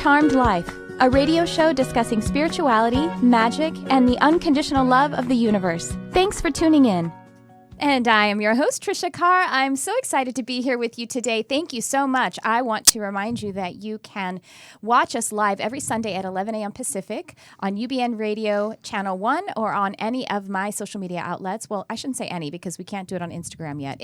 Charmed Life, a radio show discussing spirituality, magic, and the unconditional love of the universe. Thanks for tuning in. And I am your host, Tricia Carr. I'm so excited to be here with you today. Thank you so much. I want to remind you that you can watch us live every Sunday at 11 a.m. Pacific on UBN Radio Channel 1 or on any of my social media outlets. Well, I shouldn't say any because we can't do it on Instagram yet.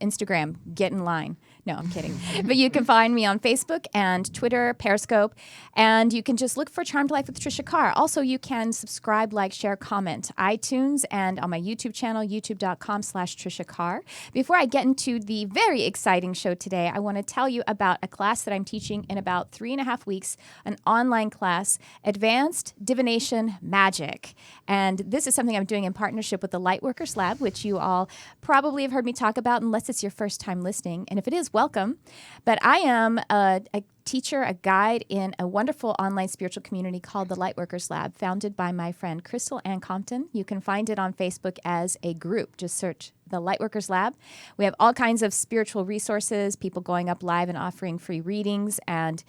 Instagram, get in line. No, I'm kidding. But you can find me on Facebook and Twitter, Periscope, and you can just look for Charmed Life with Tricia Carr. Also, you can subscribe, like, share, comment, iTunes, and on my YouTube channel, youtube.com/Tricia Carr. Before I get into the very exciting show today, I want to tell you about a class that I'm teaching in about 3.5 weeks, an online class, Advanced Divination Magic. And this is something I'm doing in partnership with the Lightworkers Lab, which you all probably have heard me talk about unless it's your first time listening. And if it is, welcome. But I am a teacher, a guide in a wonderful online spiritual community called the Lightworkers Lab, founded by my friend Crystal Ann Compton. You can find it on Facebook as a group. Just search the Lightworkers Lab. We have all kinds of spiritual resources, people going up live and offering free readings, and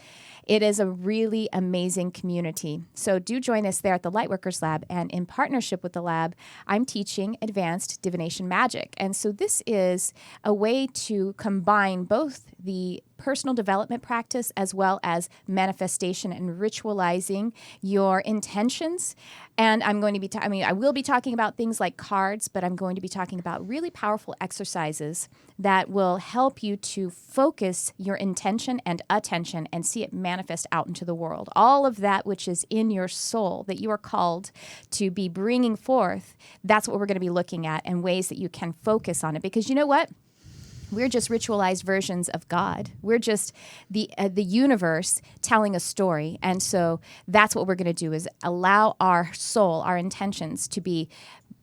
it is a really amazing community. So do join us there at the Lightworkers Lab, and in partnership with the lab, I'm teaching Advanced Divination Magic. And so this is a way to combine both the personal development practice as well as manifestation and ritualizing your intentions. And I'm going to be, I will be talking about things like cards, but I'm going to be talking about really powerful exercises that will help you to focus your intention and attention and see it manifest out into the world. All of that which is in your soul that you are called to be bringing forth, that's what we're going to be looking at and ways that you can focus on it. Because you know what? We're just ritualized versions of God. We're just the universe telling a story. And so that's what we're going to do is allow our soul, our intentions to be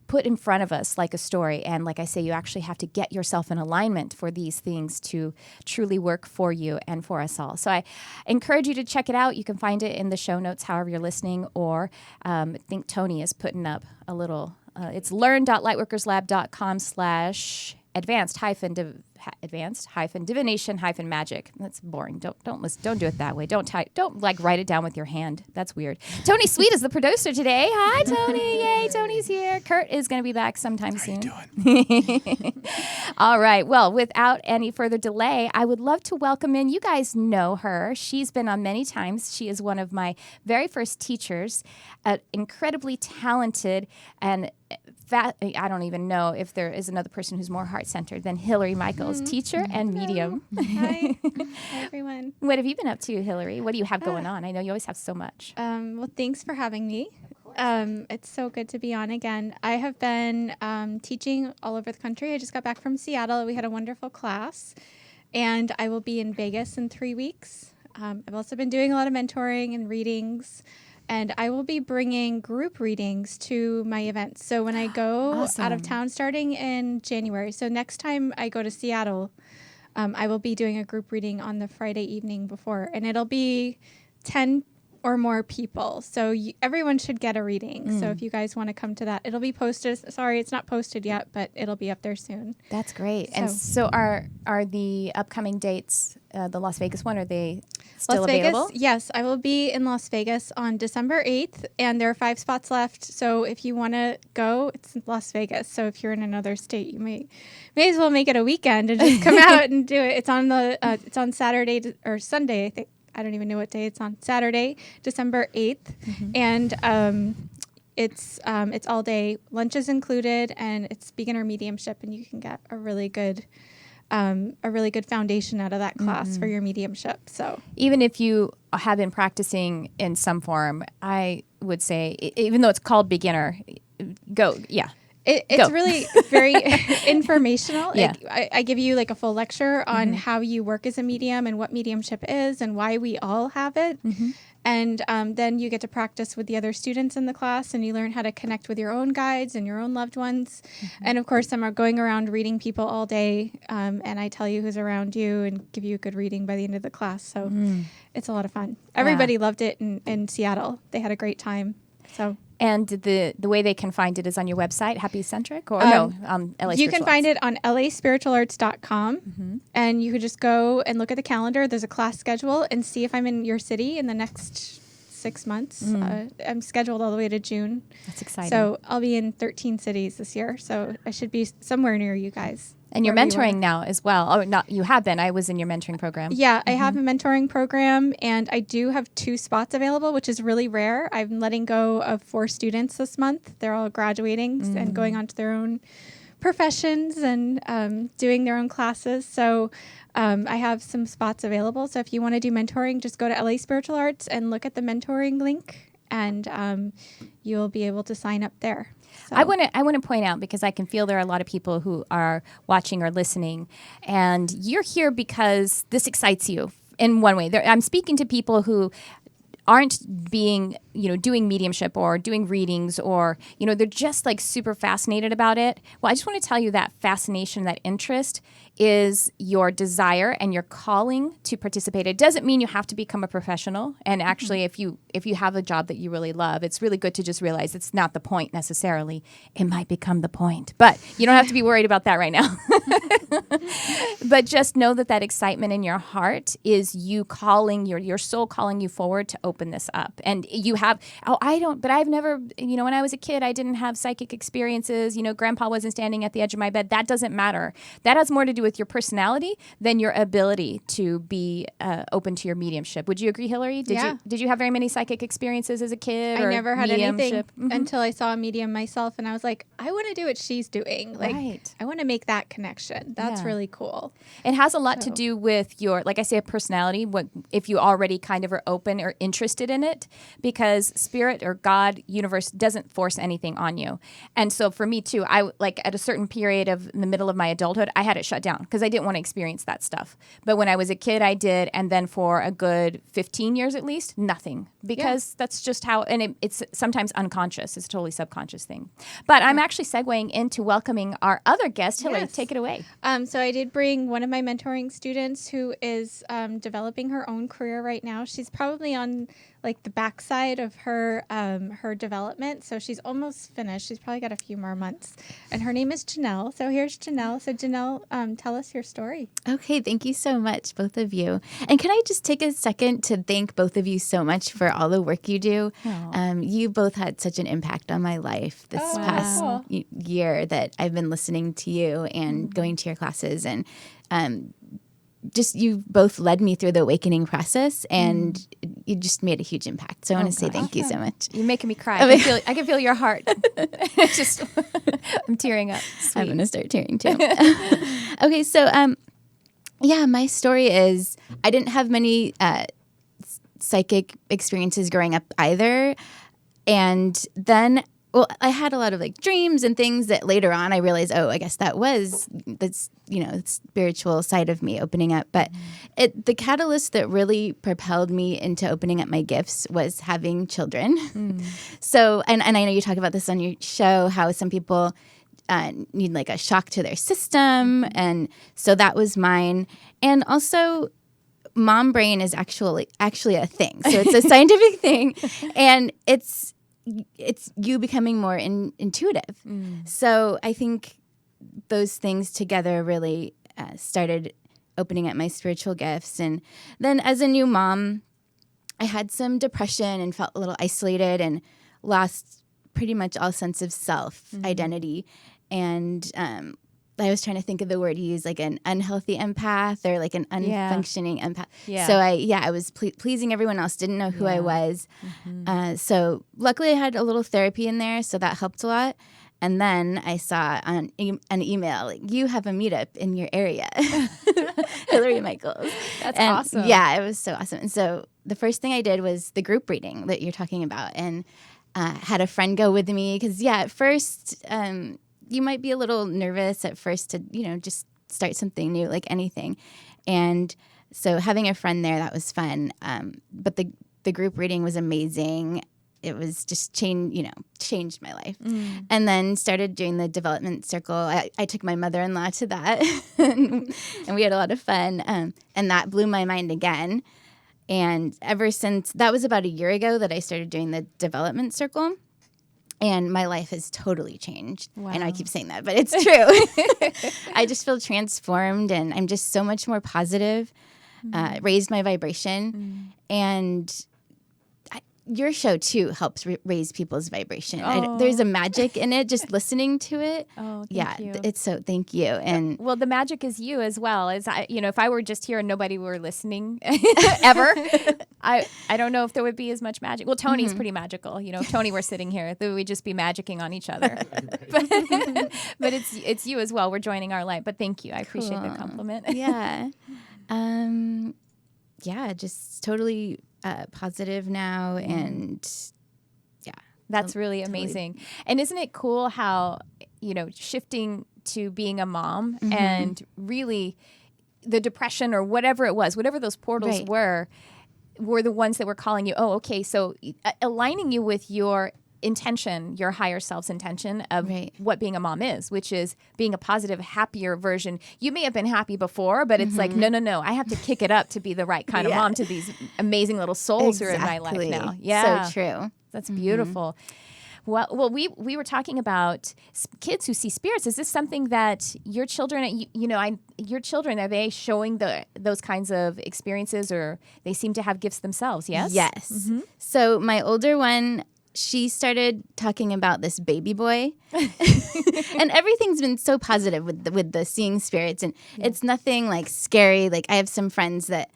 put in front of us like a story. And like I say, you actually have to get yourself in alignment for these things to truly work for you and for us all. So I encourage you to check it out. You can find it in the show notes, however you're listening, or I think Tony is putting up a little, it's learn.lightworkerslab.com/advanced-divination-magic. That's boring. Don't do it that way. Don't like write it down with your hand. That's weird. Tony Sweet is the producer today. Hi, Tony. Yay, Tony's here. Kurt is going to be back sometime soon. How you doing? All right. Well, without any further delay, I would love to welcome in. You guys know her. She's been on many times. She is one of my very first teachers, incredibly talented and I don't even know if there is another person who's more heart-centered than Hillary Michaels, teacher and medium. Hi. Hi, everyone. What have you been up to, Hillary? What do you have going on? I know you always have so much. Well, thanks for having me. It's so good to be on again. I have been teaching all over the country. I just got back from Seattle. We had a wonderful class, and I will be in Vegas in 3 weeks. I've also been doing a lot of mentoring and readings. And I will be bringing group readings to my events. So when I go out of town starting in January, so next time I go to Seattle, I will be doing a group reading on the Friday evening before. And it'll be 10 or more people. So everyone should get a reading. So if you guys want to come to that, it'll be posted. Sorry, it's not posted yet, but it'll be up there soon. That's great. And so are the upcoming dates, the Las Vegas one, are they still available? Vegas, yes. I will be in Las Vegas on December 8th, and there are 5 spots left. So if you want to go, it's in Las Vegas. So if you're in another state, you may as well make it a weekend and just come out and do it. It's on Saturday or Sunday, I think. I don't even know what day it's on. Saturday, December 8th. Mm-hmm. And it's all day. Lunch is included, and it's beginner mediumship, and you can get a really good foundation out of that class for your mediumship. So even if you have been practicing in some form, I would say, even though it's called beginner, go. Yeah. It's really very informational. Yeah. I give you like a full lecture on how you work as a medium and what mediumship is and why we all have it. Mm-hmm. And then you get to practice with the other students in the class, and you learn how to connect with your own guides and your own loved ones. Mm-hmm. And of course, I'm going around reading people all day, and I tell you who's around you and give you a good reading by the end of the class. So it's a lot of fun. Everybody loved it in Seattle. They had a great time. So. And the way they can find it is on your website, Happy Centric, or LA You can find it on laspiritualarts.com, and you could just go and look at the calendar. There's a class schedule and see if I'm in your city in the next 6 months. I'm scheduled all the way to June. That's exciting. So I'll be in 13 cities this year. So I should be somewhere near you guys. And you're mentoring now as well. Oh, not you have been. I was in your mentoring program. Yeah, I have a mentoring program, and I do have 2 spots available, which is really rare. I'm letting go of 4 students this month. They're all graduating and going on to their own professions and doing their own classes. So I have some spots available. So if you want to do mentoring, just go to LA Spiritual Arts and look at the mentoring link, and you'll be able to sign up there. So. I want to point out, because I can feel there are a lot of people who are watching or listening, and you're here because this excites you in one way. I'm speaking to people who aren't being, doing mediumship or doing readings, or, they're just like super fascinated about it. Well, I just want to tell you that fascination, that interest is your desire and your calling to participate. It doesn't mean you have to become a professional. And actually, if you have a job that you really love, it's really good to just realize it's not the point necessarily. It might become the point, but you don't have to be worried about that right now. But just know that excitement in your heart is you calling, your soul calling you forward to open this up. And you have, but I've never, when I was a kid, I didn't have psychic experiences. Grandpa wasn't standing at the edge of my bed. That doesn't matter. That has more to do with your personality than your ability to be open to your mediumship. Would you agree, Hillary? Did you have very many psychic experiences as a kid? I never had anything Mm-hmm. until I saw a medium myself, and I was like, I want to do what she's doing. Like, right. I want to make that connection. That's really cool. It has a lot to do with your, like I say, personality. What if you already kind of are open or interested in it? Because spirit or God, universe doesn't force anything on you. And so for me too, I like at a certain period in the middle of my adulthood, I had it shut down because I didn't want to experience that stuff. But when I was a kid, I did, and then for a good 15 years at least, nothing. Because that's just how, and it's sometimes unconscious. It's a totally subconscious thing. But I'm actually segueing into welcoming our other guest. Hillary, take it away. So I did bring one of my mentoring students who is developing her own career right now. She's probably on like the backside of her her development. So she's almost finished. She's probably got a few more months. And her name is Jenelle. So here's Jenelle. So Jenelle, tell us your story. Okay, thank you so much, both of you. And can I just take a second to thank both of you so much for all the work you do? You both had such an impact on my life this past year that I've been listening to you and going to your classes, and just you both led me through the awakening process, and you just made a huge impact. So I want to say thank you so much. You're making me cry. I can feel your heart. Just I'm tearing up. Sweet. I'm going to start tearing too. Okay, so my story is I didn't have many psychic experiences growing up either, and then I had a lot of like dreams and things that later on I realized, I guess that's the spiritual side of me opening up. But the catalyst that really propelled me into opening up my gifts was having children. So, and I know you talk about this on your show, how some people need like a shock to their system. And so that was mine. And also, mom brain is actually a thing. So it's a scientific thing. And it's you becoming more intuitive. So I think those things together really started opening up my spiritual gifts. And then as a new mom, I had some depression and felt a little isolated and lost pretty much all sense of self, identity. And I was trying to think of the word you use, like an unhealthy empath or like an unfunctioning empath. Yeah. So I was pleasing everyone else, didn't know who I was. So luckily I had a little therapy in there, so that helped a lot. And then I saw on an email, like, you have a meetup in your area, Hillary Michaels. That's awesome. Yeah, it was so awesome. And so the first thing I did was the group reading that you're talking about, and had a friend go with me because, at first you might be a little nervous at first to, just start something new, like anything. And so having a friend there, that was fun. But the group reading was amazing. It was just changed my life. And then started doing the development circle. I took my mother-in-law to that, and we had a lot of fun. And that blew my mind again. And ever since, that was about a year ago that I started doing the development circle. And my life has totally changed. Wow. I know I keep saying that, but it's true. I just feel transformed, and I'm just so much more positive, raised my vibration. And your show, too, helps raise people's vibration. There's a magic in it, just listening to it. Oh, thank you. It's so, thank you. And well, the magic is you as well. If I were just here and nobody were listening ever, I don't know if there would be as much magic. Well, Tony's pretty magical. If Tony were sitting here, then we'd just be magicking on each other. But it's you as well. We're joining our light. But thank you. I appreciate the compliment. Yeah. Just totally positive now, and that's really amazing. And isn't it cool how shifting to being a mom and really the depression or whatever it was, whatever those portals were the ones that were calling you. Oh, okay. So aligning you with your intention, your higher self's intention of what being a mom is, which is being a positive, happier version. You may have been happy before, but it's like, no, I have to kick it up to be the right kind of mom to these amazing little souls who are in my life now. Yeah. So true. That's beautiful. Well, we were talking about kids who see spirits. Is this something that your children, your children, are they showing those kinds of experiences, or they seem to have gifts themselves? Yes? Yes. So my older one, she started talking about this baby boy, and everything's been so positive with the seeing spirits, and it's nothing like scary. Like I have some friends that,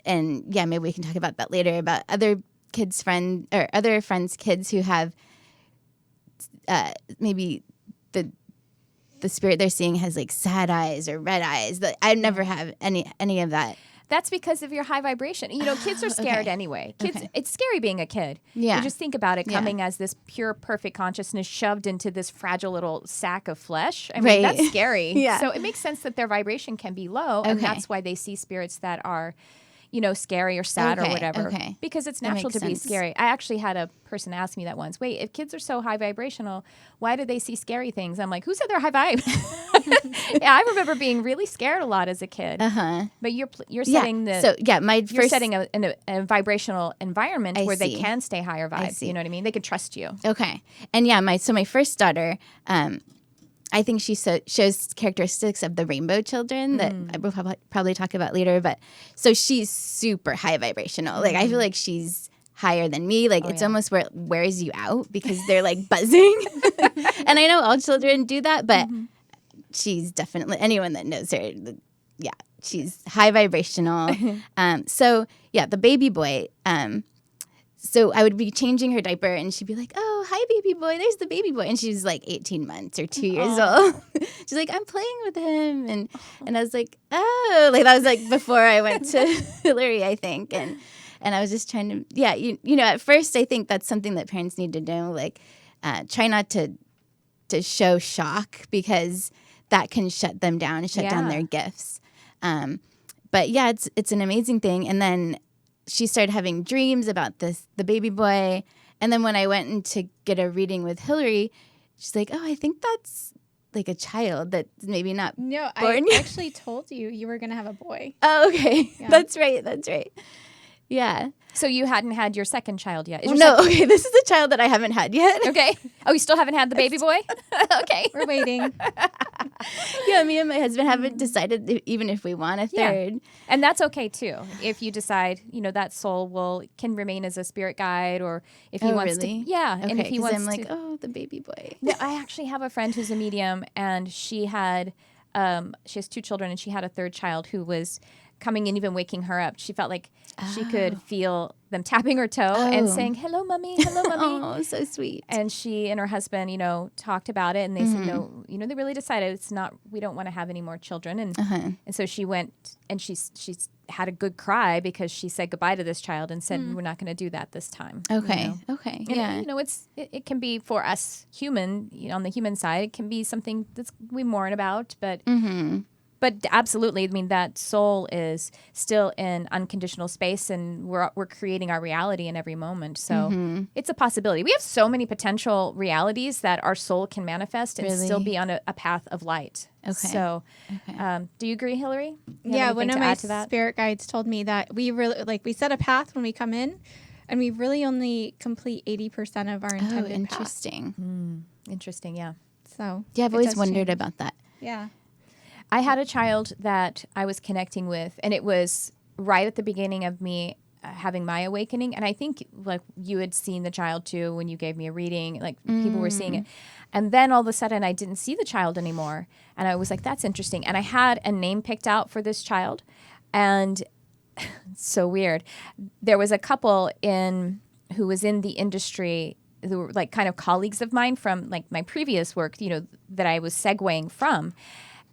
and maybe we can talk about that later, about other friends' kids who have maybe the spirit they're seeing has like sad eyes or red eyes. I never have any of that. That's because of your high vibration. Kids are scared anyway. Kids, it's scary being a kid. Yeah. You just think about it coming as this pure, perfect consciousness shoved into this fragile little sack of flesh. I mean, that's scary. So it makes sense that their vibration can be low, and that's why they see spirits that are, scary or sad or whatever. Because it's natural to be scary. I actually had a person ask me that once. Wait, if kids are so high vibrational, why do they see scary things? I'm like, who said they're high vibe? I remember being really scared a lot as a kid. But you're setting you're setting a vibrational environment where they can stay higher vibes. You know what I mean? They can trust you. Okay. And my first daughter, I think she shows characteristics of the rainbow children that I will probably talk about later. But so she's super high vibrational. Like I feel like she's higher than me. Like it's almost where it wears you out because they're like buzzing. And I know all children do that, but she's definitely, anyone that knows her, she's high vibrational. The baby boy. So I would be changing her diaper, and she'd be like, "Oh, hi, baby boy. There's the baby boy." And she's like 18 months or 2 years old. She's like, "I'm playing with him." And I was like, "Oh." Like that was like before I went to Hillary, I think. And I was just trying to, at first I think that's something that parents need to know. Like, try not to show shock, because that can shut them down and shut down their gifts. But it's an amazing thing. And then she started having dreams about the baby boy. And then when I went in to get a reading with Hillary, she's like, "Oh, I think that's like a child that's maybe not born yet." I actually told you were going to have a boy. Oh, okay. Yeah. That's right. Yeah. So you hadn't had your second child yet? Okay. This is a child that I haven't had yet. Okay. Oh, you still haven't had the baby boy? Okay. We're waiting. Me and my husband haven't decided even if we want a third. Yeah. And that's okay too. If you decide, that soul can remain as a spirit guide, or if he wants to. Yeah. Okay, and if he wants I'm to. like, oh, the baby boy. No, I actually have a friend who's a medium, and she has 2 children, and she had a third child who was coming and even waking her up. She felt like she could feel them tapping her toe and saying, "Hello, mommy. Hello, mommy." Oh, so sweet. And she and her husband, talked about it, and they said, no, they really decided it's not, we don't want to have any more children. And and so she went, and she's had a good cry, because she said goodbye to this child and said, "We're not going to do that this time." Okay. Okay. And, it can be for us human, on the human side, it can be something that's we mourn about, but But absolutely, I mean, that soul is still in unconditional space, and we're creating our reality in every moment. So it's a possibility. We have so many potential realities that our soul can manifest and still be on a path of light. Okay. So do you agree, Hillary? Yeah, one of my spirit guides told me that we really, we set a path when we come in, And we really only complete 80% of our intended path. Interesting. Interesting, yeah. So Yeah, I've it always does wondered change. about that. Yeah. I had a child that I was connecting with, and it was right at the beginning of me having my awakening. And I think like you had seen the child too when you gave me a reading, like people were seeing it. And then all of a sudden I didn't see the child anymore. And I was like, that's interesting. And I had a name picked out for this child. And it's so weird. There was a couple who was in the industry who were like kind of colleagues of mine from like my previous work, that I was segueing from.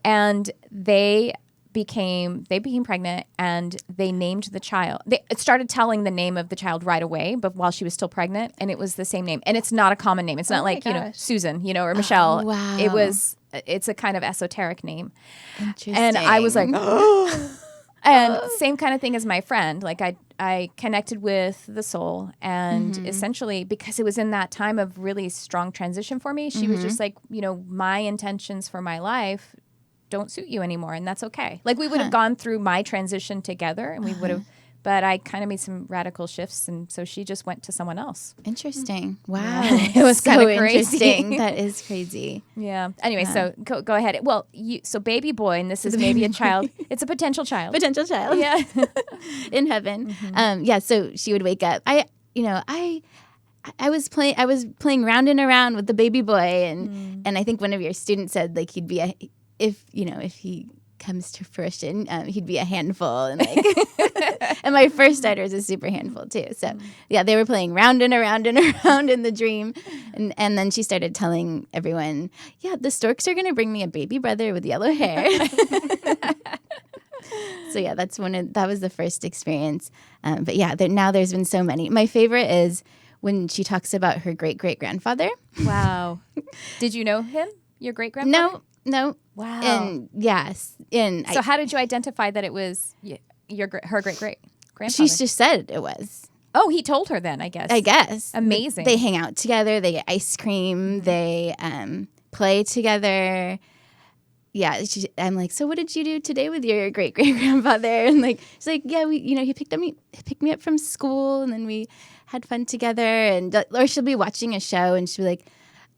And they became pregnant, and they named the child. They started telling the name of the child right away, but while she was still pregnant, and it was the same name. And it's not a common name. It's not like, gosh. Susan, or Michelle. wow. It's a kind of esoteric name. Interesting. And I was like, and same kind of thing as my friend. Like I connected with the soul, and essentially because it was in that time of really strong transition for me, she was just like, my intentions for my life don't suit you anymore, and that's okay. Like we would have gone through my transition together, and we would have, but I kind of made some radical shifts, and so she just went to someone else. Interesting. Wow. It was so kinda crazy. interesting. That is crazy. Yeah. Anyway, so go ahead. Well, so baby boy, and this is maybe a child. It's a potential child. Potential child. Yeah. In heaven. So she would wake up. I was playing round and around with the baby boy, and I think one of your students said like he'd be if he comes to fruition, he'd be a handful, and like and my first daughter is a super handful too. So yeah, they were playing round and around and around in the dream, and then she started telling everyone, yeah, the storks are gonna bring me a baby brother with yellow hair. So yeah, that was the first experience. But yeah, now there's been so many. My favorite is when she talks about her great-great-grandfather. Wow. Did you know him? Your great-grandfather? No. Wow. And yes. So how did you identify that it was her great-great-grandfather? She just said it was. Oh, he told her then, I guess. Amazing. They hang out together. They get ice cream. They play together. Yeah, I'm like, so what did you do today with your great-great-grandfather? And like, she's like, yeah, he picked me up from school, and then we had fun together. Or she'll be watching a show, and she'll be like,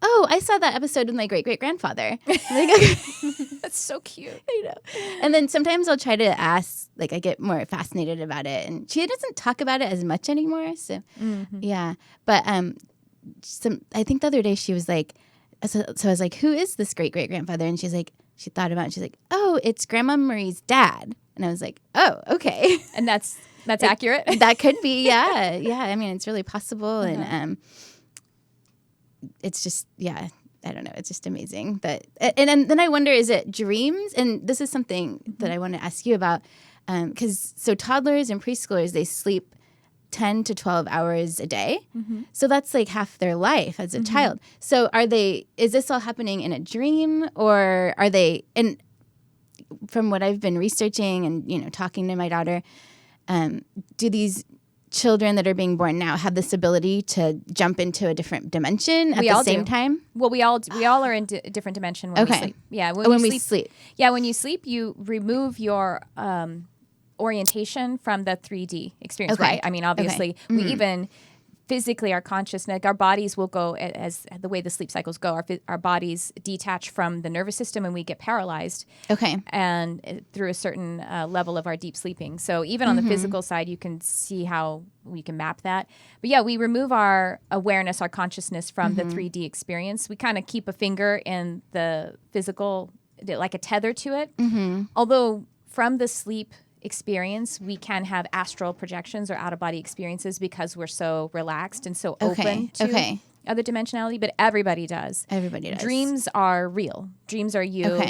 oh, I saw that episode with my great-great-grandfather. Like, okay. That's so cute. I know. And then sometimes I'll try to ask, like I get more fascinated about it. And she doesn't talk about it as much anymore. So, yeah. But I think the other day she was like, so I was like, who is this great-great-grandfather? And she's like, she thought about it. And she's like, oh, it's Grandma Marie's dad. And I was like, oh, okay. And that's accurate? That could be, yeah. Yeah, I mean, it's really possible. And it's just, yeah, I don't know. It's just amazing. And then I wonder, is it dreams? And this is something that I want to ask you about. Because toddlers and preschoolers, they sleep 10 to 12 hours a day. So that's like half their life as a child. So is this all happening in a dream, or are they, and from what I've been researching and, talking to my daughter, do these children that are being born now have this ability to jump into a different dimension at the same time? Well, we all are in a different dimension when we sleep. Yeah, when we sleep. Yeah, when you sleep, you remove your orientation from the 3D experience, right? I mean, obviously, we even physically, our consciousness, our bodies will go, as the way the sleep cycles go, our bodies detach from the nervous system, and we get paralyzed. Okay. And through a certain level of our deep sleeping. So even on the physical side, you can see how we can map that. But yeah, we remove our awareness, our consciousness from the 3D experience. We kind of keep a finger in the physical, like a tether to it. Although from the sleep experience, we can have astral projections or out-of-body experiences because we're so relaxed and so open to other dimensionality, but everybody does. Everybody does. Dreams are real. Dreams are you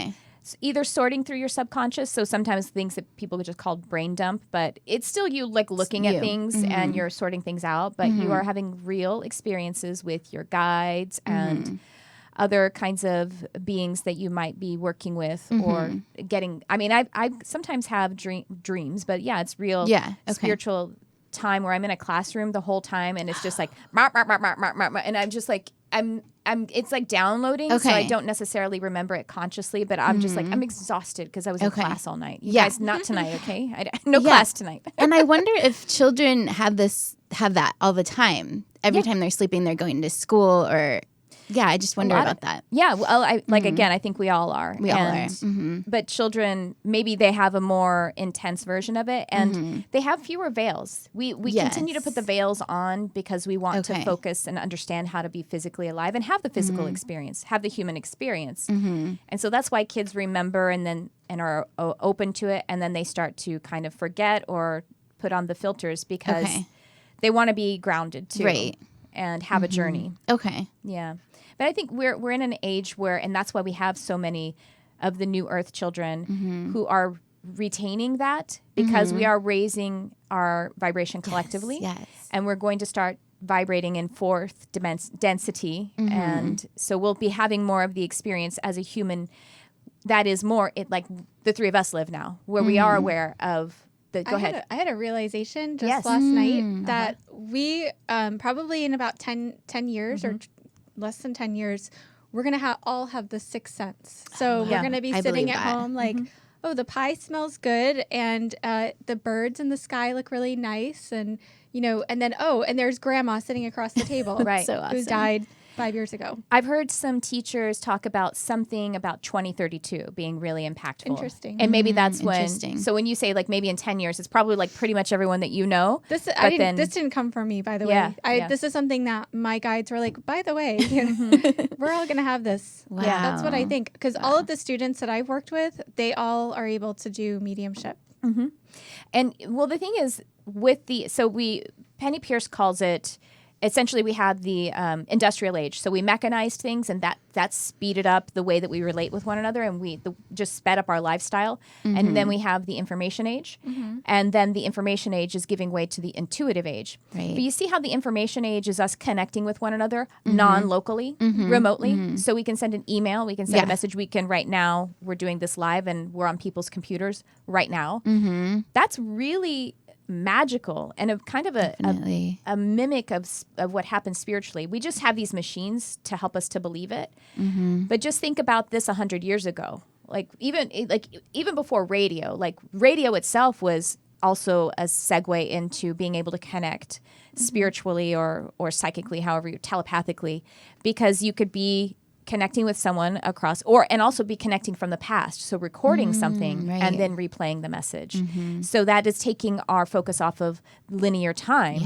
either sorting through your subconscious, so sometimes things that people just call brain dump, but it's still you like looking at things and you're sorting things out, but you are having real experiences with your guides and other kinds of beings that you might be working with or getting. I mean, I sometimes have dreams, but yeah, it's real spiritual time where I'm in a classroom the whole time, and it's just like, and I'm just like, it's like downloading, so I don't necessarily remember it consciously, but I'm just like, I'm exhausted because I was in class all night. You guys, not tonight, okay? No class tonight. And I wonder if children have have that all the time. Every time they're sleeping, they're going to school or, I just wonder about that. Yeah, well, again, I think we all are. We all are. Mm-hmm. But children, maybe they have a more intense version of it, and they have fewer veils. We continue to put the veils on because we want to focus and understand how to be physically alive and have the physical experience, have the human experience. And so that's why kids remember and are open to it, and then they start to kind of forget or put on the filters because they want to be grounded too. Right. And have a journey. Okay. Yeah. But I think we're in an age where, and that's why we have so many of the New Earth children who are retaining that because we are raising our vibration collectively. Yes. And we're going to start vibrating in fourth density. And so we'll be having more of the experience as a human that is more like the three of us live now, where we are aware of Go ahead. I had a realization just last night that we probably in about 10 years or less than 10 years, we're going to all have the sixth sense. So we're going to be sitting at home like, oh, the pie smells good and the birds in the sky look really nice. And, and then, and there's grandma sitting across the table Right. So awesome. who died 5 years ago. I've heard some teachers talk about something about 2032 being really impactful. Interesting. And maybe that's Interesting. so when you say like maybe in 10 years, it's probably like pretty much everyone that you know. This didn't come from me, by the way. This is something that my guides were like, by the way, we're all going to have this. Wow. Yeah, that's what I think. Because all of the students that I've worked with, they all are able to do mediumship. And well, the thing is Penny Pierce calls it, essentially we have the industrial age. So we mechanized things and that speeded up the way that we relate with one another and we just sped up our lifestyle. And then we have the information age. And then the information age is giving way to the intuitive age. Right. But you see how the information age is us connecting with one another non-locally, remotely. So we can send an email, we can send a message. We can right now, we're doing this live and we're on people's computers right now. That's really magical and a kind of a mimic of what happens spiritually. We just have these machines to help us to believe it. But just think about this 100 years ago. Even before radio, like radio itself was also a segue into being able to connect spiritually or psychically, telepathically, because you could be connecting with someone across, and also be connecting from the past. So recording something and then replaying the message. So that is taking our focus off of linear time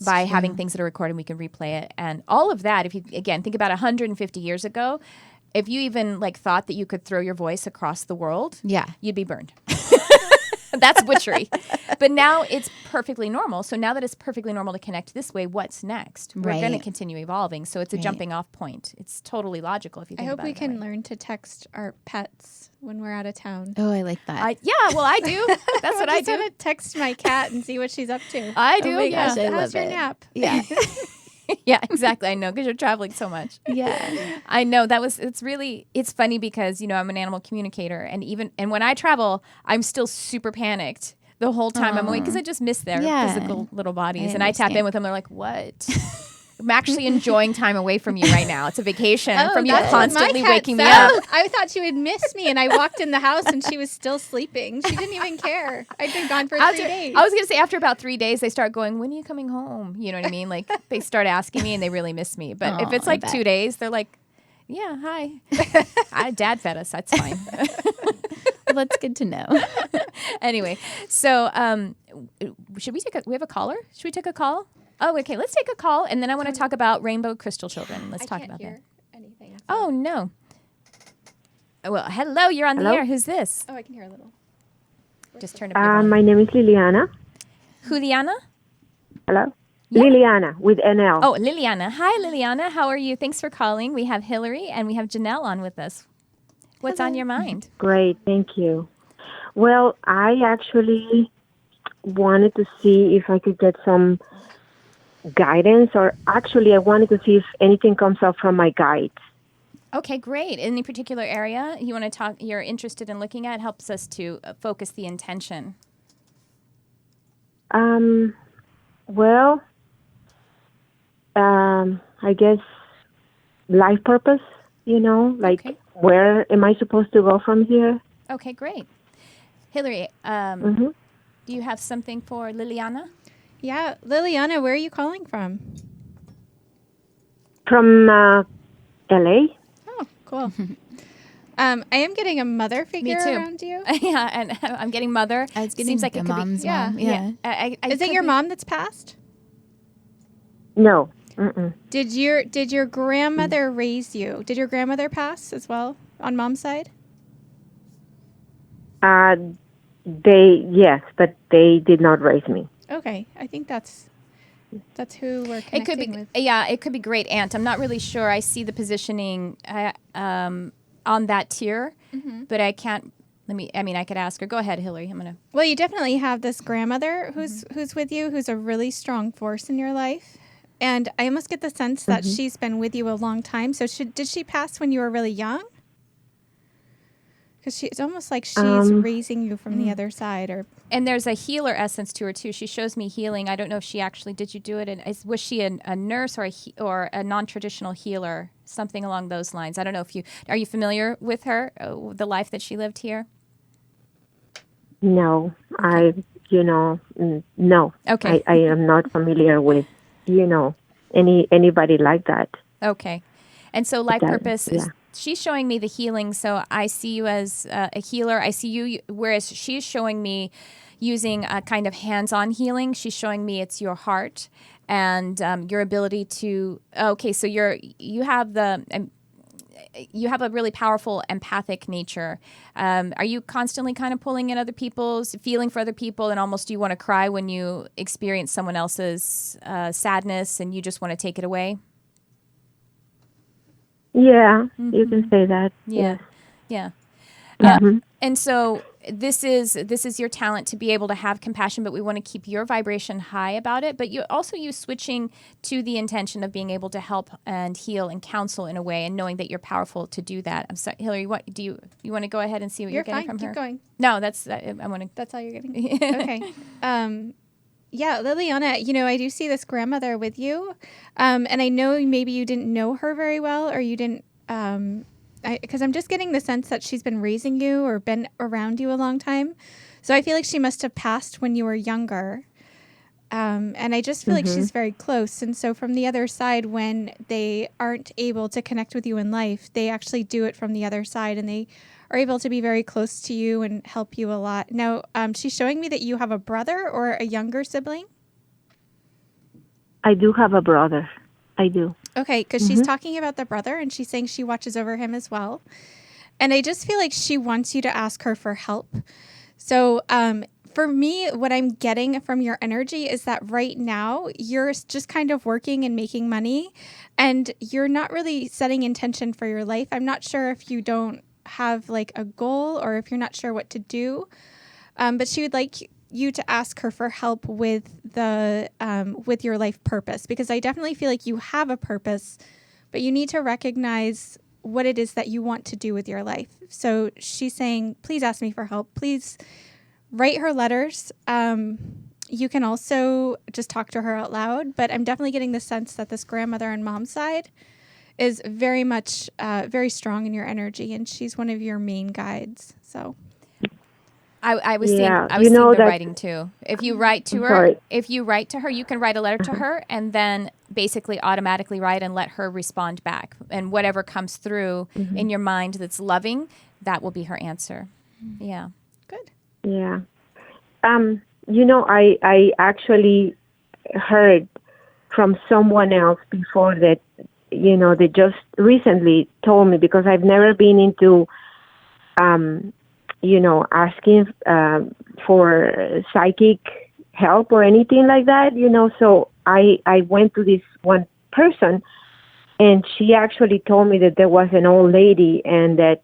by having things that are recorded, we can replay it. And all of that, if you, again, think about 150 years ago, if you even thought that you could throw your voice across the world, you'd be burned. That's butchery. But now it's perfectly normal. So now that it's perfectly normal to connect this way, what's next? We're going to continue evolving. So it's a jumping off point. It's totally logical if you think about it. I hope we can learn to text our pets when we're out of town. Oh, I like that. I do. That's what I do. I'm going to text my cat and see what she's up to. I do. Oh my gosh, I How's love your it. nap? Yeah. Yeah, exactly. I know, because you're traveling so much. Yeah. I know it's funny because, I'm an animal communicator and when I travel, I'm still super panicked the whole time I'm away because I just miss their physical little bodies. And I tap in with them. They're like, what? I'm actually enjoying time away from you right now. It's a vacation from you constantly waking me up. I thought she would miss me, and I walked in the house, and she was still sleeping. She didn't even care. I'd been gone for 3 days. I was going to say, after about 3 days, they start going, when are you coming home? You know what I mean? Like, they start asking me, and they really miss me. But if it's 2 days, they're like, yeah, hi. Dad fed us. That's fine. Well, that's good to know. Anyway, so should we we have a caller? Should we take a call? Oh, okay. Let's take a call, and then I want to talk about rainbow crystal children. Let's talk about that. Anything. So. Oh no. Well, hello. You're on the air. Who's this? Oh, I can hear a little. Just turn it up. My name is Liliana. Juliana? Hello? Yeah. Liliana with NL. Oh, Liliana. Hi, Liliana. How are you? Thanks for calling. We have Hillary and we have Jenelle on with us. What's on your mind? Great, thank you. Well, I actually wanted to see if I could get some guidance, or actually I wanted to see if anything comes up from my guides. Okay, great. Any particular area you want to talk, you're interested in looking at? Helps us to focus the intention. I guess life purpose, Okay. Where am I supposed to go from here? Okay, great. Hillary, do you have something for Liliana? Yeah. Liliana, where are you calling from? From LA. Oh, cool. I am getting a mother figure too. around you. Yeah, and I'm getting mother. I was getting Seems like a it could mom's be. mom. Yeah. Is it your mom that's passed? No. Mm-mm. Did your grandmother raise you? Did your grandmother pass as well on mom's side? Yes, but they did not raise me. Okay, I think that's who we're It could be, connecting with. yeah, it could be great aunt. I'm not really sure. I see the positioning on that tier, but I can't. I could ask her. Go ahead, Hillary. I'm gonna. Well, you definitely have this grandmother who's with you, who's a really strong force in your life, and I almost get the sense that she's been with you a long time. So did she pass when you were really young? Because it's almost like she's raising you from the other side, or. And there's a healer essence to her too. She shows me healing. I don't know if she actually did. You do it? And was she a nurse or a non-traditional healer, something along those lines? I don't know if you are you familiar with her, the life that she lived here. No, no. Okay. I am not familiar with, anybody like that. Okay. And so life purpose is. Yeah. She's showing me the healing, so I see you as a healer. I see you, whereas she's showing me using a kind of hands-on healing. She's showing me it's your heart and your ability to. Okay, so you have a really powerful empathic nature. Are you constantly kind of pulling in other people's, feeling for other people, and almost do you want to cry when you experience someone else's sadness and you just want to take it away? Yeah, you can say that. Yeah. Yes. Yeah. And so this is your talent to be able to have compassion, but we want to keep your vibration high about it. But you also use switching to the intention of being able to help and heal and counsel in a way, and knowing that you're powerful to do that. I'm sorry, Hillary. What do you want to go ahead and see what you're getting fine. from her? Keep going. No, that's I want to. That's all you're getting. Okay. Yeah, Liliana, I do see this grandmother with you. And I know maybe you didn't know her very well, or you didn't, because I'm just getting the sense that she's been raising you or been around you a long time. So I feel like she must have passed when you were younger. And I just feel like she's very close. And so from the other side, when they aren't able to connect with you in life, they actually do it from the other side, and they are able to be very close to you and help you a lot. Now, she's showing me that you have a brother or a younger sibling. I do have a brother. I do. Okay, because she's talking about the brother, and she's saying she watches over him as well. And I just feel like she wants you to ask her for help. So for me, what I'm getting from your energy is that right now you're just kind of working and making money, and you're not really setting intention for your life. I'm not sure if you don't have like a goal or if you're not sure what to do, but she would like you to ask her for help with with your life purpose, because I definitely feel like you have a purpose, but you need to recognize what it is that you want to do with your life. So she's saying, please ask me for help. Please write her letters. You can also just talk to her out loud, but I'm definitely getting the sense that this grandmother and mom's side is very much, very strong in your energy, and she's one of your main guides. So I was seeing the writing too. If you write to her, you can write a letter to her and then basically automatically write and let her respond back. And whatever comes through in your mind that's loving, that will be her answer. Yeah. Good. Yeah. I actually heard from someone else before that, they just recently told me, because I've never been into, asking for psychic help or anything like that, so I went to this one person, and she actually told me that there was an old lady, and that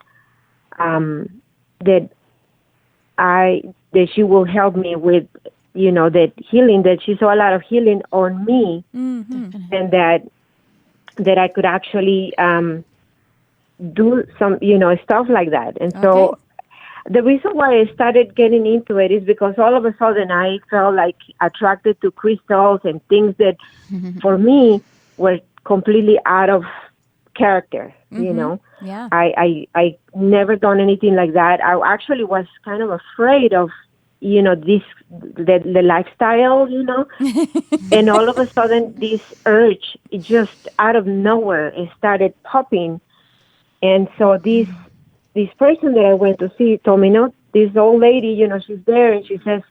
she will help me with, that healing, that she saw a lot of healing on me, and that I could actually do some, stuff like that. And so the reason why I started getting into it is because all of a sudden I felt like attracted to crystals and things that for me were completely out of character, Yeah. I never done anything like that. I actually was kind of afraid of the lifestyle, and all of a sudden this urge, it just out of nowhere, it started popping. And so this person that I went to see told me, no, this old lady, she's there, and she says,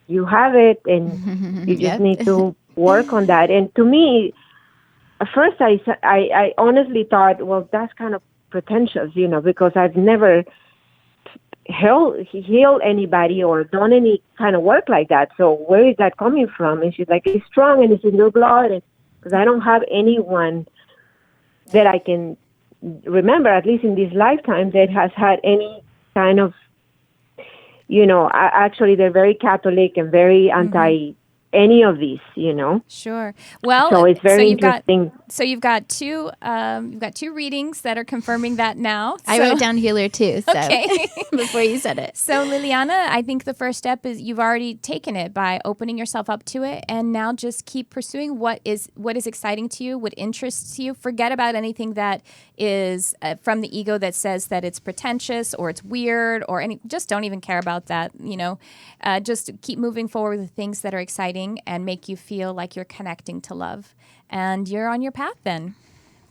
you have it, and you just need to work on that. And to me, at first I honestly thought, well, that's kind of pretentious, because I've never heal anybody or done any kind of work like that. So where is that coming from? And she's like, it's strong and it's in your blood. Because I don't have anyone that I can remember, at least in this lifetime, that has had any kind of, actually they're very Catholic and very anti any of these, Sure. Well, so it's very interesting. You've got two readings that are confirming that now. I wrote down healer too. So Okay. before you said it. So Liliana, I think the first step is you've already taken it by opening yourself up to it, and now just keep pursuing what is exciting to you, what interests you. Forget about anything that is from the ego that says that it's pretentious or it's weird or just don't even care about that. Just keep moving forward with things that are exciting and make you feel like you're connecting to love. And you're on your path then.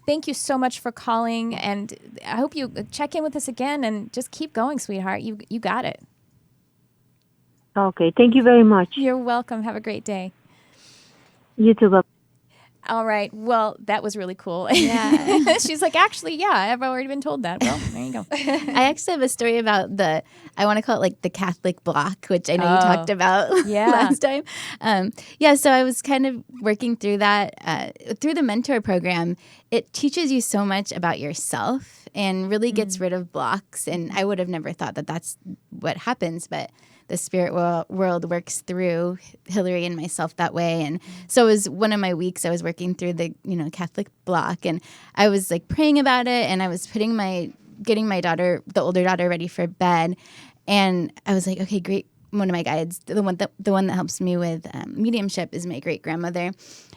Thank you so much for calling, and I hope you check in with us again and just keep going, sweetheart. You got it. Okay, thank you very much. You're welcome. Have a great day. You too. Bye. All right. Well, that was really cool. Yeah. She's like, actually, yeah, I've already been told that. Well, there you go. I actually have a story about I want to call it like the Catholic block, which I know you talked about last time. So I was kind of working through that. Through the mentor program, it teaches you so much about yourself and really gets rid of blocks. And I would have never thought that that's what happens, but the spirit world works through Hillary and myself that way. And so it was one of my weeks I was working through the, Catholic block, and I was like praying about it, and I was getting my daughter, the older daughter, ready for bed. And I was like, okay, great. One of my guides, the one that helps me with mediumship, is my great grandmother.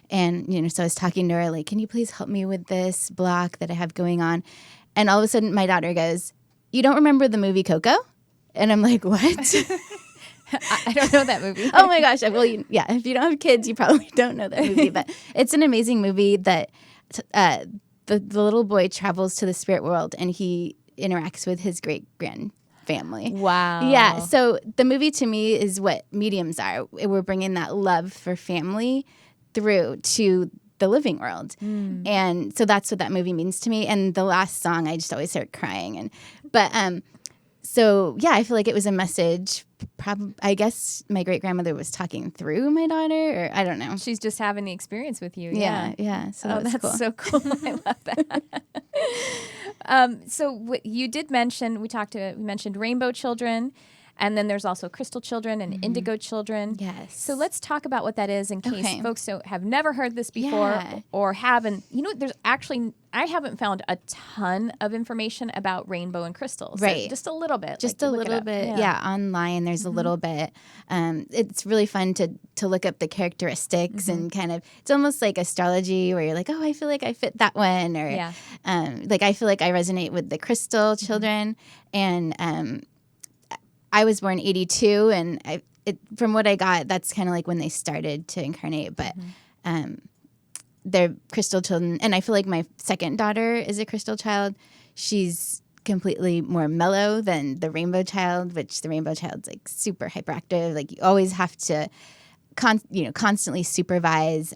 And, so I was talking to her like, can you please help me with this block that I have going on? And all of a sudden my daughter goes, you don't remember the movie Coco? And I'm like, what? I don't know that movie. Oh my gosh. Well, if you don't have kids, you probably don't know that movie. But it's an amazing movie that the little boy travels to the spirit world and he interacts with his great-grand family. Wow. Yeah. So the movie to me is what mediums are. We're bringing that love for family through to the living world. And so that's what that movie means to me. And the last song, I just always start crying. So, I feel like it was a message. I guess my great-grandmother was talking through my daughter, or I don't know. She's just having the experience with you. Yeah. So that's cool. So cool. I love that. So you did mention, we mentioned rainbow children, and then there's also crystal children and indigo children. Yes. So let's talk about what that is in case folks have never heard this before or haven't. There's actually, I haven't found a ton of information about rainbow and crystals. Right. So just a little bit. Just a little bit. Yeah. Online, there's a little bit. It's really fun to look up the characteristics and kind of, it's almost like astrology where you're like, oh, I feel like I fit that one. Or like I feel like I resonate with the crystal children. And I was born 82, and from what I got, that's kind of like when they started to incarnate. But they're crystal children, and I feel like my second daughter is a crystal child. She's completely more mellow than the rainbow child, which the rainbow child's like super hyperactive. Like you always have to constantly supervise.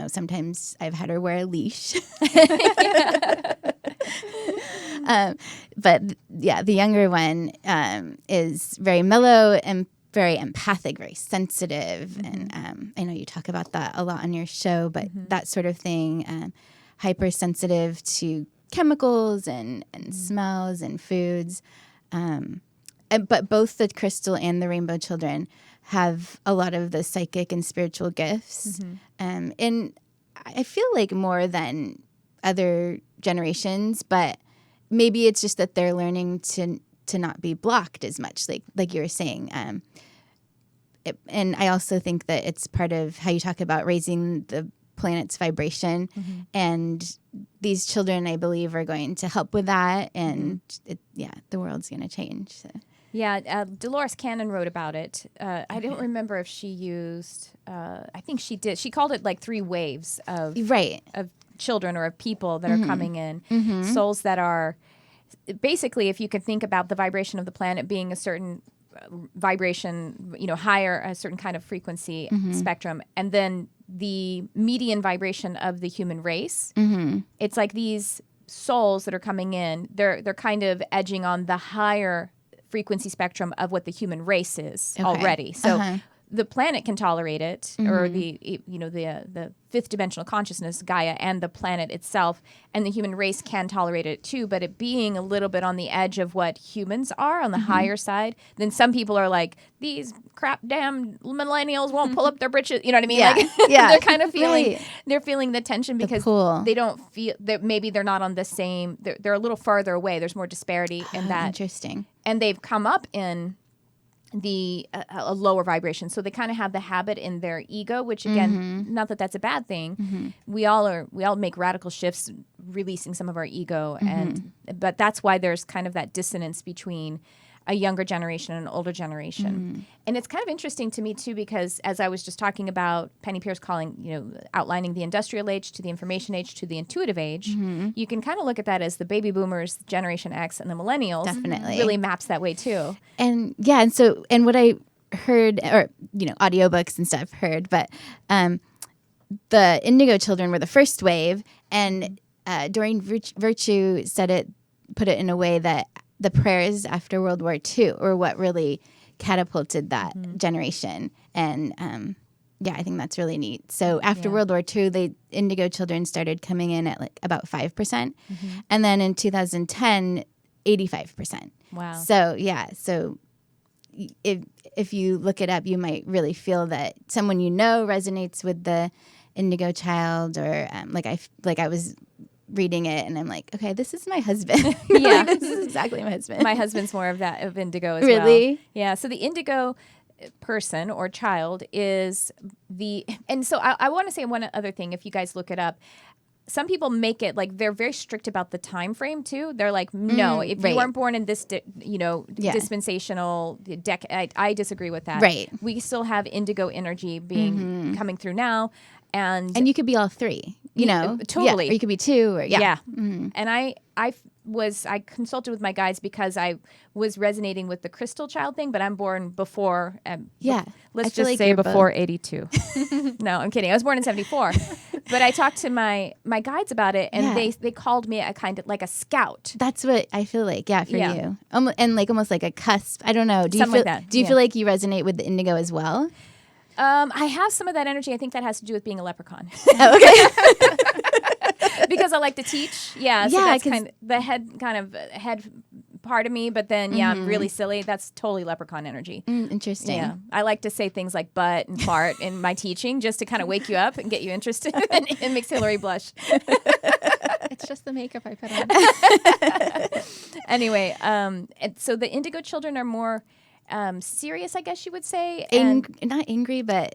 Sometimes I've had her wear a leash. But the younger one is very mellow and very empathic, very sensitive. And I know you talk about that a lot on your show, but that sort of thing, hypersensitive to chemicals and smells and foods. But both the crystal and the rainbow children have a lot of the psychic and spiritual gifts. And I feel like more than other generations, but maybe it's just that they're learning to not be blocked as much, like you were saying. And I also think that it's part of how you talk about raising the planet's vibration. And these children, I believe, are going to help with that. And the world's going to change. So. Dolores Cannon wrote about it. I don't remember if she used. I think she did. She called it like 3 waves of children or of people that are coming in, souls that are basically, if you could think about the vibration of the planet being a certain vibration, higher, a certain kind of frequency spectrum, and then the median vibration of the human race. It's like these souls that are coming in, they're kind of edging on the higher frequency spectrum of what the human race is already. So the planet can tolerate it, or the fifth dimensional consciousness, Gaia, and the planet itself, and the human race can tolerate it too. But it being a little bit on the edge of what humans are on the higher side, then some people are like, these crap damn millennials won't pull up their britches. You know what I mean? They're kind of feeling they're feeling the tension because they don't feel that maybe they're not on the same. They're a little farther away. There's more disparity in that. Interesting. And they've come up in a lower vibration, so they kind of have the habit in their ego, which again, not that that's a bad thing. We all make radical shifts, releasing some of our ego, but that's why there's kind of that dissonance between a younger generation and an older generation. And it's kind of interesting to me too, because as I was just talking about Penny Pierce outlining the industrial age to the information age to the intuitive age, you can kind of look at that as the baby boomers, Generation X, and the millennials. Definitely. Really maps that way too. And what I heard, or audiobooks and stuff heard, but the Indigo Children were the first wave, and Doreen Virtue put it in a way that the prayers after World War II were what really catapulted that generation. And I think that's really neat. So after World War II, the Indigo Children started coming in at like about 5%. And then in 2010, 85%. Wow. So if you look it up, you might really feel that someone resonates with the Indigo Child, or I was reading it and I'm like, okay, this is my husband. This is exactly my husband. My husband's more of indigo as well. Really? Yeah. So the indigo person or child is and so I want to say one other thing. If you guys look it up, some people make it like they're very strict about the time frame too. They're like, no, if you weren't born in this, dispensational decade, I disagree with that. Right. We still have indigo energy coming through now. And you could be all 3, totally. Or you could be 2, or And I consulted with my guides because I was resonating with the crystal child thing, but I'm born before. Let's just say before 82. No, I'm kidding. I was born in 74. But I talked to my guides about it, and they called me a kind of like a scout. That's what I feel like. Yeah, for you, and like almost like a cusp. I don't know. Do Something like that. Do you feel like you resonate with the indigo as well? I have some of that energy. I think that has to do with being a leprechaun. Okay. Because I like to teach. Yeah. So that's kind of the head part of me. But then, I'm really silly. That's totally leprechaun energy. Interesting. Yeah. I like to say things like butt and fart in my teaching just to kind of wake you up and get you interested and makes Hillary blush. It's just the makeup I put on. Anyway, so the Indigo Children are more serious, I guess you would say. Not angry, but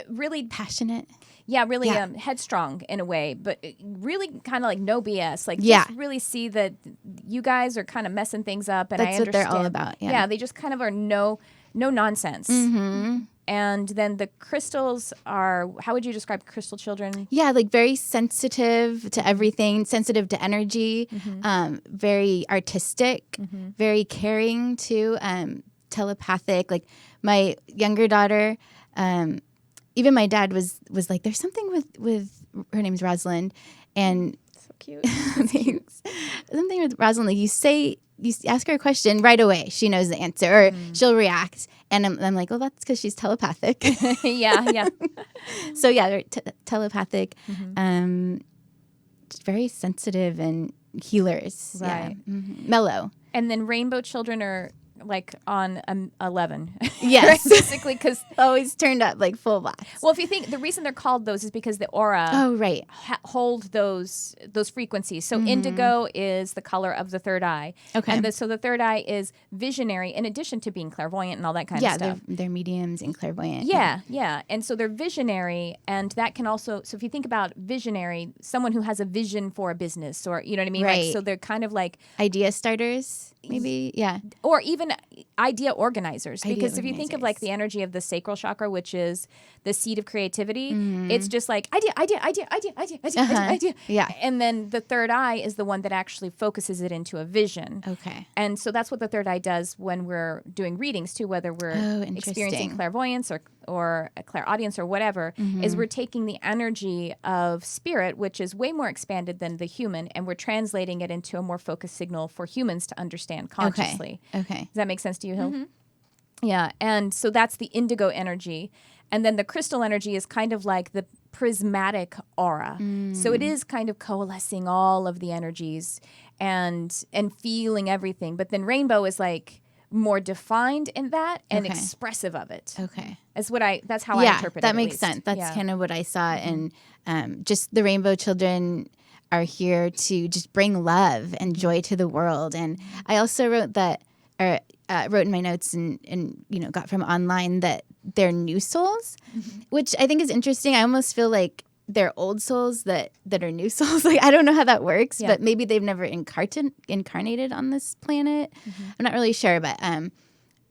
really passionate. Yeah, really headstrong in a way, but really kind of like no BS. Like, just really see that you guys are kind of messing things up, and that's I understand. What they're all about. Yeah, they just kind of are no nonsense. And then the crystals are, how would you describe crystal children? Yeah, like very sensitive to everything, sensitive to energy, very artistic, very caring too, telepathic. Like my younger daughter, even my dad was like, there's something with her name's Rosalind, and so cute. Something with Rosalind, like you ask her a question right away, she knows the answer, or she'll react, and I'm like, oh, that's because she's telepathic. yeah. So they're telepathic, very sensitive and healers, right? Mellow. And then rainbow children are like on 11. Yes. Right? Basically, because always turned up like full blast. Well, if you think the reason they're called those is because the aura hold those frequencies. So indigo is the color of the third eye. Okay. And so the third eye is visionary in addition to being clairvoyant and all that kind of stuff. Yeah, they're mediums and clairvoyant. Yeah. And so they're visionary, and that can also, so if you think about visionary, someone who has a vision for a business, or you know what I mean? Right. Like, so they're kind of like idea starters, maybe. Yeah. Or even even idea organizers. Because if you think of like the energy of the sacral chakra, which is the seat of creativity, it's just like idea. Yeah. And then the third eye is the one that actually focuses it into a vision. Okay. And so that's what the third eye does when we're doing readings too, whether we're experiencing clairvoyance or a clairaudience or whatever, is we're taking the energy of spirit, which is way more expanded than the human, and we're translating it into a more focused signal for humans to understand consciously. Okay. Does that make sense to you, Hill? Yeah. And so that's the indigo energy. And then the crystal energy is kind of like the prismatic aura. So it is kind of coalescing all of the energies and feeling everything. But then rainbow is like more defined in that and expressive of it. Okay. That's how I interpret it. That makes sense. That's kind of what I saw. And just the Rainbow Children are here to just bring love and joy to the world. And I also wrote in my notes and got from online that they're new souls, which I think is interesting. I almost feel like they're old souls that are new souls. Like, I don't know how that works, but maybe they've never incarnated on this planet. I'm not really sure, but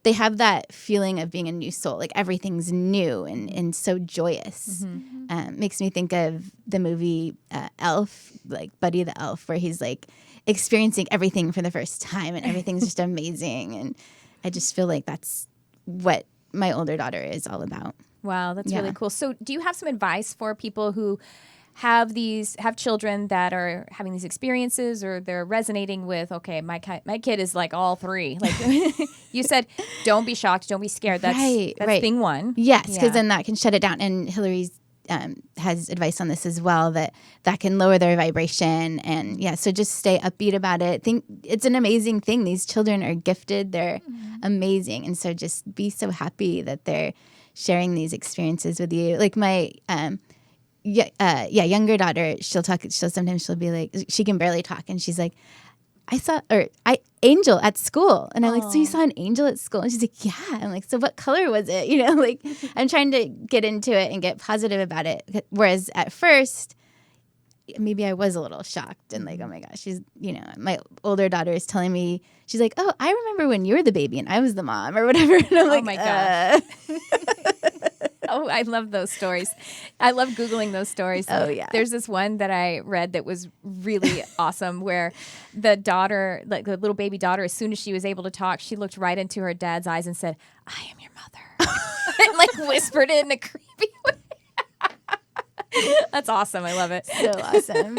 they have that feeling of being a new soul. Like everything's new and so joyous. Makes me think of the movie Elf, like Buddy the Elf, where he's like experiencing everything for the first time and everything's just amazing. And I just feel like that's what my older daughter is all about. Wow, that's really cool. So do you have some advice for people who have children that are having these experiences, or they're resonating with, okay, my kid is like all three. Like you said, don't be shocked, don't be scared. That's thing one. Yes, because then that can shut it down. And Hillary's has advice on this as well, that can lower their vibration. And so just stay upbeat about it. Think it's an amazing thing. These children are gifted. They're amazing. And so just be so happy that they're sharing these experiences with you. Like my younger daughter, she'll be like, she can barely talk, and she's like, I saw angel at school. And I'm like, so you saw an angel at school? And she's like, yeah. I'm like, so what color was it? Like I'm trying to get into it and get positive about it. Whereas at first, maybe I was a little shocked and like, oh my gosh, she's, my older daughter is telling me, she's like, oh, I remember when you were the baby and I was the mom or whatever. And I'm like, oh my gosh. Oh, I love those stories. I love Googling those stories. Oh, yeah. There's this one that I read that was really awesome, where the daughter, like the little baby daughter, as soon as she was able to talk, she looked right into her dad's eyes and said, I am your mother. And like whispered it in a creepy way. That's awesome. I love it. So awesome.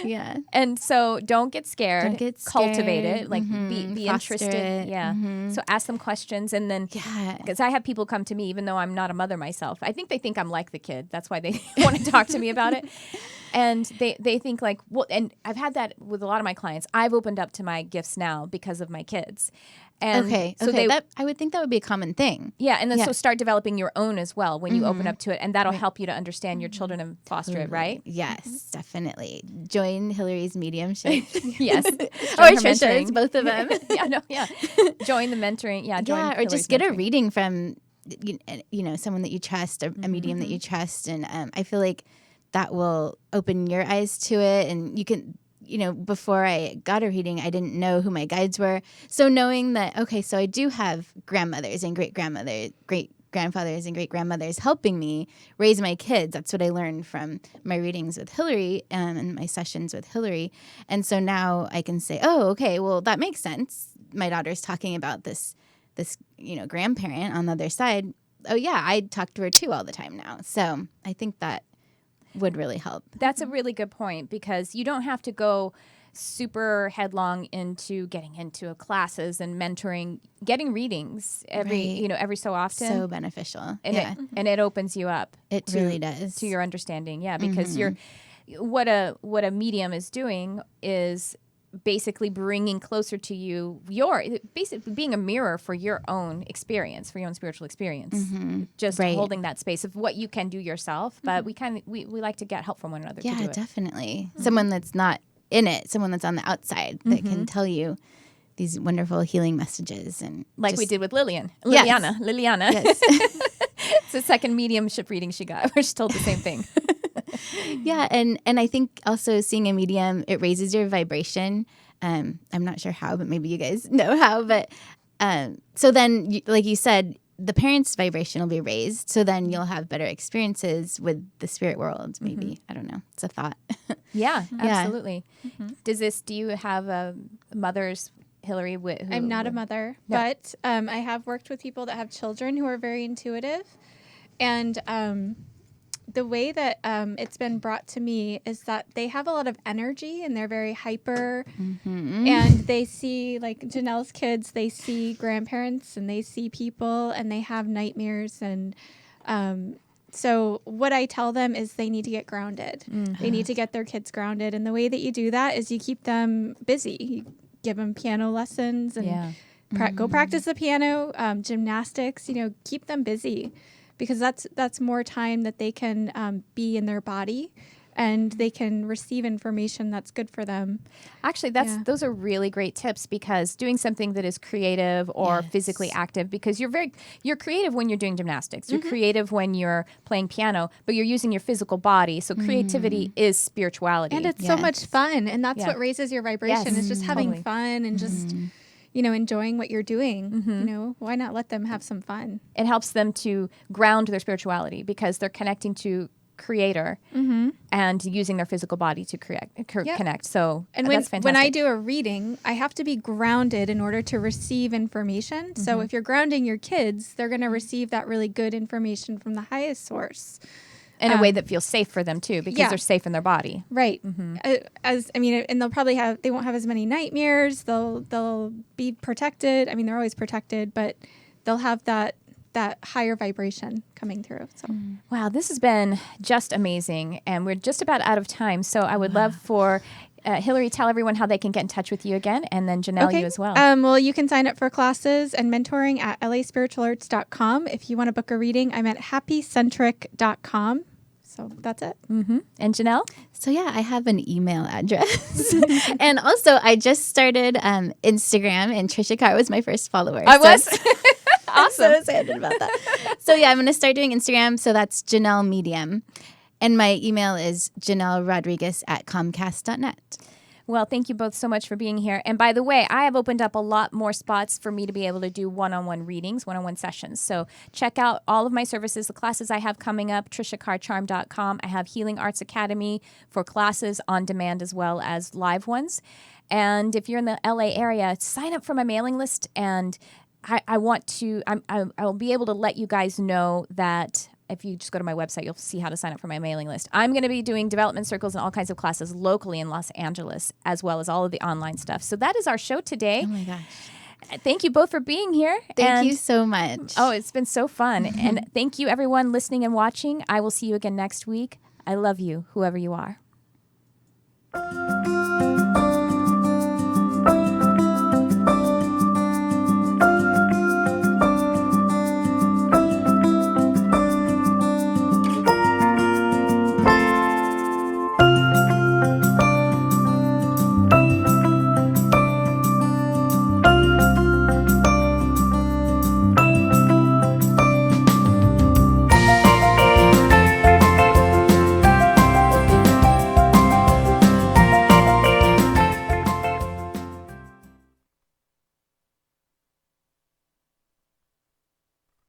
Yeah. And so don't get scared. Don't get scared. Cultivate it. Like be Foster interested. it. Yeah. So ask them questions, and then because I have people come to me, even though I'm not a mother myself. I think they think I'm like the kid. That's why they want to talk to me about it. And they think like, well, and I've had that with a lot of my clients. I've opened up to my gifts now because of my kids. And so I would think that would be a common thing. Yeah, and then so start developing your own as well when you open up to it, and that'll help you to understand your children and foster it, right? Yes, definitely. Join Hillary's mediumship. Yes. Or Tricia's, both of them. Join the mentoring. Yeah, join or Hillary's just get mentoring. a reading from someone that you trust, a medium that you trust, and I feel like that will open your eyes to it, and you can. Before I got a reading, I didn't know who my guides were. So knowing that, okay, so I do have grandmothers and great-grandfathers and great-grandmothers helping me raise my kids. That's what I learned from my readings with Hillary and my sessions with Hillary. And so now I can say, oh, okay, well, that makes sense. My daughter's talking about this grandparent on the other side. Oh, yeah, I talk to her too all the time now. So I think that would really help. That's a really good point, because you don't have to go super headlong into getting into classes and mentoring. Getting readings every so often, so beneficial, and it opens you up. It really does to your understanding, because you're what a medium is doing is basically bringing closer to you basically being a mirror for your own experience, for your own spiritual experience. Just holding that space of what you can do yourself, but we like to get help from one another to do it. Definitely. Someone that's not in it, someone that's on the outside that can tell you these wonderful healing messages, and like we did with Liliana. Yes. It's the second mediumship reading she got, where she told the same thing. Yeah, and I think also seeing a medium, it raises your vibration. I'm not sure how, but maybe you guys know how. But so then, like you said, the parents' vibration will be raised. So then you'll have better experiences with the spirit world. Maybe I don't know. It's a thought. Yeah, Yeah. absolutely. Do you have a mother's Hillary? I'm not a mother, No. but I have worked with people that have children who are very intuitive. And the way that it's been brought to me is that they have a lot of energy and they're very hyper. And they see, like Jenelle's kids, they see grandparents and they see people and they have nightmares. And so what I tell them is they need to get grounded. They need to get their kids grounded. And the way that you do that is you keep them busy. You give them piano lessons and go practice the piano, gymnastics, keep them busy, because that's more time that they can be in their body and they can receive information that's good for them. Actually, those are really great tips, because doing something that is creative or physically active, because you're creative when you're doing gymnastics, you're creative when you're playing piano, but you're using your physical body. So creativity is spirituality. And it's so much fun. And that's what raises your vibration, is just having fun and just, enjoying what you're doing. Why not let them have some fun? It helps them to ground their spirituality, because they're connecting to Creator and using their physical body to connect. So and that's fantastic. when I do a reading, I have to be grounded in order to receive information. So if you're grounding your kids, they're going to receive that really good information from the highest source. In a way that feels safe for them too, because they're safe in their body. Right. And they'll probably they won't have as many nightmares. They'll be protected. I mean, they're always protected, but they'll have that higher vibration coming through. So, wow, this has been just amazing, and we're just about out of time. So I would love for Hillary, tell everyone how they can get in touch with you again, and then Jenelle, you as well. Well, you can sign up for classes and mentoring at laspiritualarts.com. If you want to book a reading, I'm at happycentric.com. So that's it. And Jenelle? So yeah, I have an email address. And also I just started Instagram, and Tricia Carr was my first follower. I was? I'm so excited about that. So yeah, I'm going to start doing Instagram. So that's Jenelle Medium. And my email is JenelleRodriguez@comcast.net. Well, thank you both so much for being here. And by the way, I have opened up a lot more spots for me to be able to do one-on-one readings, one-on-one sessions. So check out all of my services, the classes I have coming up, TriciaCarrCharm.com. I have Healing Arts Academy for classes on demand as well as live ones. And if you're in the LA area, sign up for my mailing list, and I will be able to let you guys know that if you just go to my website, you'll see how to sign up for my mailing list. I'm going to be doing development circles and all kinds of classes locally in Los Angeles, as well as all of the online stuff. So that is our show today. Oh my gosh. Thank you both for being here. Thank you so much. Oh, it's been so fun. And thank you, everyone listening and watching. I will see you again next week. I love you, whoever you are.